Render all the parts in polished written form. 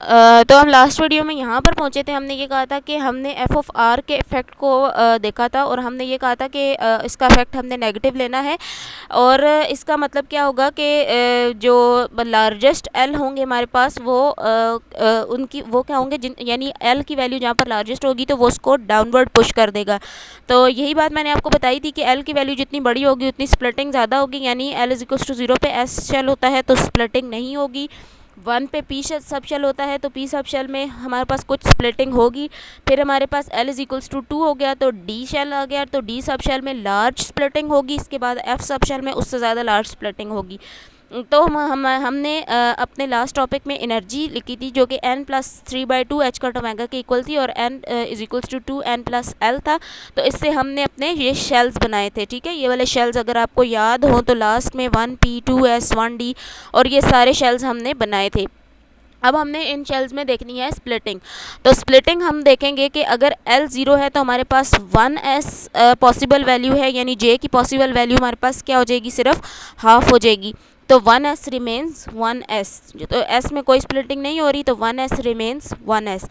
तो हम last video में यहाँ पर पहुँचे थे। हमने ये कहा था कि हमने एफ ऑफ आर के इफ़ेक्ट को देखा था और हमने ये कहा था कि इसका इफ़ेक्ट हमने नेगेटिव लेना है। और इसका मतलब क्या होगा कि जो लार्जेस्ट एल होंगे हमारे पास वो उनकी वो क्या होंगे यानी एल की वैल्यू जहाँ पर लार्जेस्ट होगी तो वो उसको डाउनवर्ड पुश कर देगा। तो यही बात मैंने आपको बताई थी कि एल की वैल्यू जितनी बड़ी होगी उतनी स्प्लिटिंग ज़्यादा होगी, यानी एल इज इक्वल्स टू 0 पे एस शेल होता है तो स्प्लिटिंग नहीं होगी। 1 पे पी सब शेल होता है तो पी सब शेल में हमारे पास कुछ स्प्लिटिंग होगी। फिर हमारे पास एल इज इक्वल्स टू 2 हो गया तो डी शेल आ गया, तो डी सब शेल में लार्ज स्प्लिटिंग होगी। इसके बाद एफ सब शेल में उससे ज़्यादा लार्ज स्प्लिटिंग होगी। तो हमने अपने लास्ट टॉपिक में एनर्जी लिखी थी जो कि n plus 3/2 H cut omega के इक्वल थी और n is equals to 2n plus L था। तो इससे हमने अपने ये शेल्स बनाए थे, ठीक है। ये वाले शेल्स अगर आपको याद हो तो लास्ट में 1p 2s 1d और ये सारे शेल्स हमने बनाए थे। अब हमने इन शेल्स में देखनी है स्प्लिटिंग। तो स्प्लिटिंग हम देखेंगे कि अगर L 0 है तो हमारे पास 1s पॉसिबल वैल्यू है, यानी J की पॉसिबल वैल्यू हमारे पास क्या हो जाएगी, सिर्फ हाफ हो जाएगी। तो 1s रिमेन्स 1s, तो s में कोई स्प्लिटिंग नहीं हो रही तो 1s रिमेन्स 1s।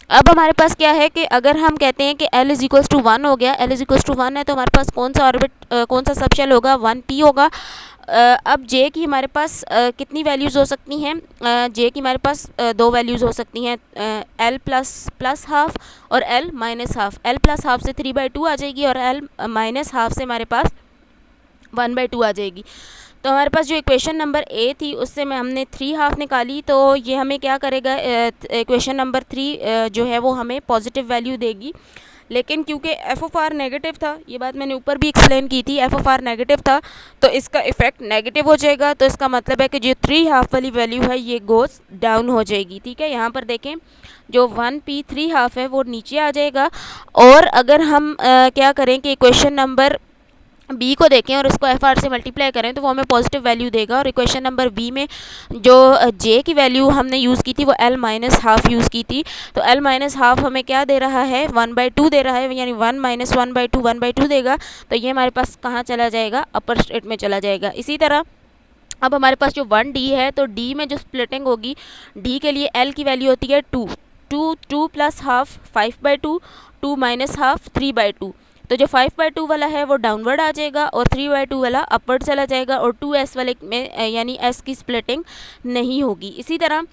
अब हमारे पास क्या है कि अगर हम कहते हैं कि L इज इक्वल्स टू 1 हो गया, L इज इक्वल्स टू 1 है तो हमारे पास कौन सा ऑर्बिट कौन सा सबशेल होगा, 1p होगा। अब J की हमारे पास कितनी वैल्यूज़ हो सकती हैं, J की हमारे पास दो वैल्यूज़ हो सकती हैं, L प्लस हाफ और L minus half. L plus half से 3/2 आ जाएगी और L माइनस हाफ से हमारे पास 1/2 आ जाएगी। तो हमारे पास जो इक्वेशन नंबर ए थी उससे में हमने 3 हाफ निकाली, तो ये हमें क्या करेगा, इक्वेशन नंबर 3 जो है वो हमें पॉजिटिव वैल्यू देगी। लेकिन क्योंकि एफ ऑफ आर नेगेटिव था, ये बात मैंने ऊपर भी एक्सप्लेन की थी, एफ ऑफ आर नेगेटिव था तो इसका इफेक्ट नेगेटिव हो जाएगा। तो इसका मतलब है कि जो 3 हाफ वाली वैल्यू है ये गोज डाउन हो जाएगी, ठीक है। यहाँ पर देखें जो 1p 3 हाफ है वो नीचे आ जाएगा। और अगर हम क्या करें कि इक्वेशन नंबर बी को देखें और इसको एफ आर से मल्टीप्लाई करें तो वो हमें पॉजिटिव वैल्यू देगा। और इक्वेशन नंबर बी में जो जे की वैल्यू हमने यूज़ की थी वो एल माइनस हाफ यूज़ की थी, तो एल माइनस हाफ हमें क्या दे रहा है, 1/2 दे रहा है, यानी 1 माइनस 1/2 1/2 देगा। तो ये हमारे पास कहाँ चला जाएगा, अपर स्टेट में चला जाएगा। इसी तरह अब हमारे पास जो 1d है तो d में जो स्प्लिटिंग होगी, d के लिए l की वैल्यू होती है 2 प्लस हाफ 5/2, 2 माइनस हाफ 3/2। तो जो 5/2 वाला है वो डाउनवर्ड आ जाएगा और 3/2 वाला अपवर्ड चला जाएगा और 2s वाले में यानी s की स्प्लिटिंग नहीं होगी। इसी तरह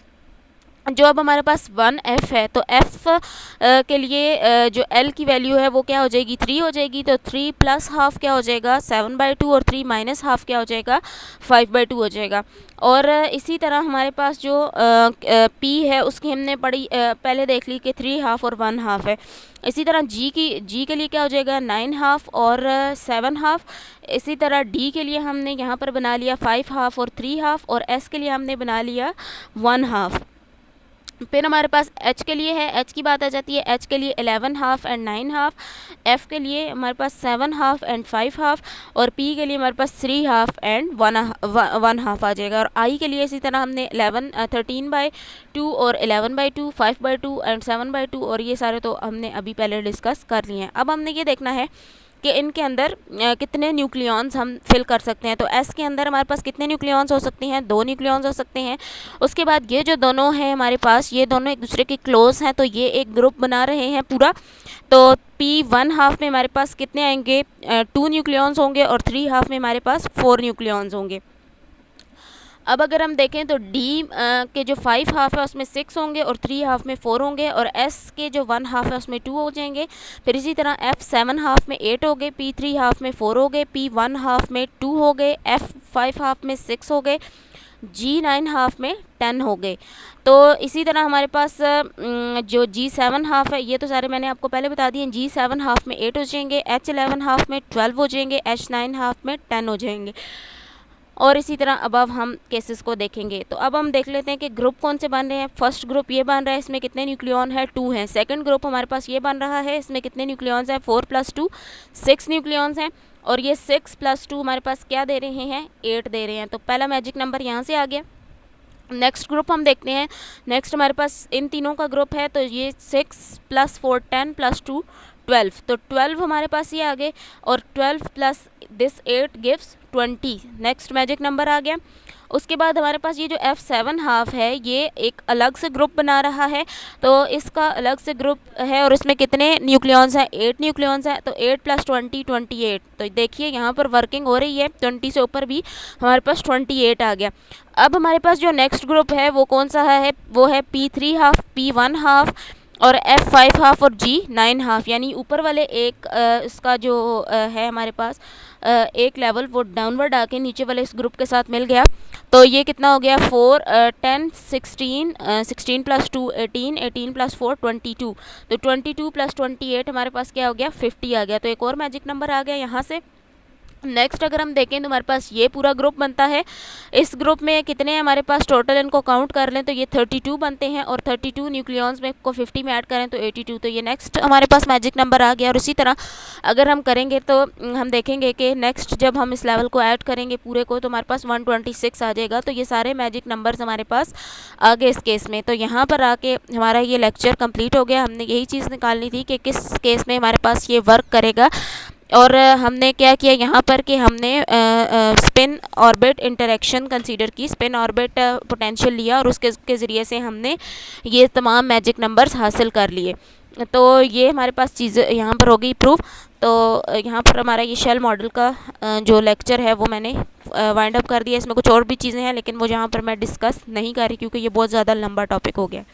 जो अब हमारे पास 1f है तो f के लिए जो l की वैल्यू है वो क्या हो जाएगी, 3 हो जाएगी। तो 3 प्लस हाफ क्या हो जाएगा, 7/2 और 3 माइनस हाफ क्या हो जाएगा, 5/2 हो जाएगा। और इसी तरह हमारे पास जो p है उसकी हमने पहले देख ली कि 3 हाफ और 1 हाफ है। इसी तरह g के लिए क्या हो जाएगा, 9 हाफ और 7 हाफ। इसी तरह d के लिए हमने यहाँ पर बना लिया 5 हाफ और 3 हाफ और s के लिए हमने बना लिया 1 हाफ। फिर हमारे पास h के लिए है, h की बात आ जाती है, h के लिए 11 हाफ एंड 9 हाफ, f के लिए हमारे पास 7 हाफ एंड 5 हाफ और p के लिए हमारे पास 3 हाफ एंड 1 हाफ आ जाएगा। और i के लिए इसी तरह हमने 13/2 और 11/2 5/2 एंड 7/2 और ये सारे तो हमने अभी पहले डिस्कस कर लिए हैं। अब हमने ये देखना है कि इनके अंदर कितने न्यूक्लियॉन्स हम फिल कर सकते हैं। तो S के अंदर हमारे पास कितने न्यूक्लियॉन्स हो सकते हैं, 2 न्यूक्लियॉन्स हो सकते हैं। उसके बाद ये जो दोनों हैं हमारे पास, ये दोनों एक दूसरे के क्लोज हैं तो ये एक ग्रुप बना रहे हैं पूरा। तो P1 हाफ में हमारे पास कितने आएंगे, 2 न्यूक्लियॉन्स होंगे और 3 हाफ में हमारे पास 4 न्यूक्लियॉन्स होंगे। अब अगर हम देखें तो D के जो 5 हाफ है उसमें 6 होंगे और 3 हाफ में 4 होंगे और S के जो 1 हाफ है उसमें 2 हो जाएंगे। फिर इसी तरह F 7 हाफ में 8 हो गए, P 3 हाफ में 4 हो गए, P 1 हाफ में 2 हो गए, F 5 हाफ में 6 हो गए, G 9 हाफ में 10 हो गए। तो इसी तरह हमारे पास जो G 7 हाफ है ये तो सारे मैंने आपको पहले बता दिए, G 7 हाफ में 8 हो जाएंगे, H 11 हाफ में 12 हो जाएंगे, H 9 हाफ में 10 हो जाएंगे। और इसी तरह अब हम केसेस को देखेंगे। तो अब हम देख लेते हैं कि ग्रुप कौन से बन रहे हैं। फर्स्ट ग्रुप ये बन रहा है, इसमें कितने न्यूक्लियॉन है, 2 हैं। सेकंड ग्रुप हमारे पास ये बन रहा है, इसमें कितने न्यूक्लियॉन्स हैं, 4 + 2 6 न्यूक्लियॉन्स हैं। और ये 6 + 2 हमारे पास क्या दे रहे हैं, 8 दे रहे हैं। तो पहला मैजिक नंबर यहाँ से आ गया। नेक्स्ट ग्रुप हम देखते हैं। नेक्स्ट हमारे पास इन तीनों का ग्रुप है तो ये 6 + 4 10 + 2 12। तो 12 हमारे पास ये आ गए और 12 + this 8 gives 20। Next magic number आ गया। उसके बाद हमारे पास ये जो F7 हाफ है ये एक अलग से ग्रुप बना रहा है, तो इसका अलग से ग्रुप है और इसमें कितने न्यूक्लियॉन्स हैं, 8 न्यूक्लियॉन्स हैं। तो 8 + 20 28। तो देखिए यहाँ पर वर्किंग हो रही है, 20 से ऊपर भी हमारे पास 28 आ गया। अब हमारे पास जो नेक्स्ट ग्रुप है वो कौन सा है, वो है P3 हाफ, P1 हाफ और F5 हाफ और G9 हाफ। यानी ऊपर वाले एक इसका जो है हमारे पास एक लेवल वो डाउनवर्ड आके नीचे वाले इस ग्रुप के साथ मिल गया। तो ये कितना हो गया, 4 10 16 16 + 2 18 18 + 4 22। तो 22 + 28 हमारे पास क्या हो गया, 50 आ गया। तो एक और मैजिक नंबर आ गया यहाँ से। नेक्स्ट अगर हम देखें तो हमारे पास ये पूरा ग्रुप बनता है। इस ग्रुप में कितने हैं हमारे पास टोटल, इनको काउंट कर लें तो ये 32 बनते हैं और 32 न्यूक्लियॉन्स में को 50 में ऐड करें तो 82। तो ये नेक्स्ट हमारे पास मैजिक नंबर आ गया। और इसी तरह अगर हम करेंगे तो हम देखेंगे कि नेक्स्ट जब हम इस लेवल को ऐड करेंगे पूरे को तो हमारे पास 126 आ जाएगा। तो ये सारे मैजिक नंबर्स हमारे पास आ गए इस केस में। तो यहाँ पर आके हमारा ये लेक्चर कंप्लीट हो गया। हमने यही चीज़ निकालनी थी कि किस केस में हमारे पास ये वर्क करेगा। और हमने क्या किया यहाँ पर कि हमने स्पिन ऑर्बिट इंटरेक्शन कंसीडर की, स्पिन ऑर्बिट पोटेंशियल लिया और उसके ज़रिए से हमने ये तमाम मैजिक नंबर्स हासिल कर लिए। तो ये हमारे पास चीज़ें यहाँ पर हो गई प्रूफ। तो यहाँ पर हमारा ये शेल मॉडल का जो लेक्चर है वो मैंने वाइंड अप कर दिया। इसमें कुछ और भी चीज़ें हैं लेकिन वो जहाँ पर मैं डिस्कस नहीं कर रही क्योंकि ये बहुत ज़्यादा लंबा टॉपिक हो गया।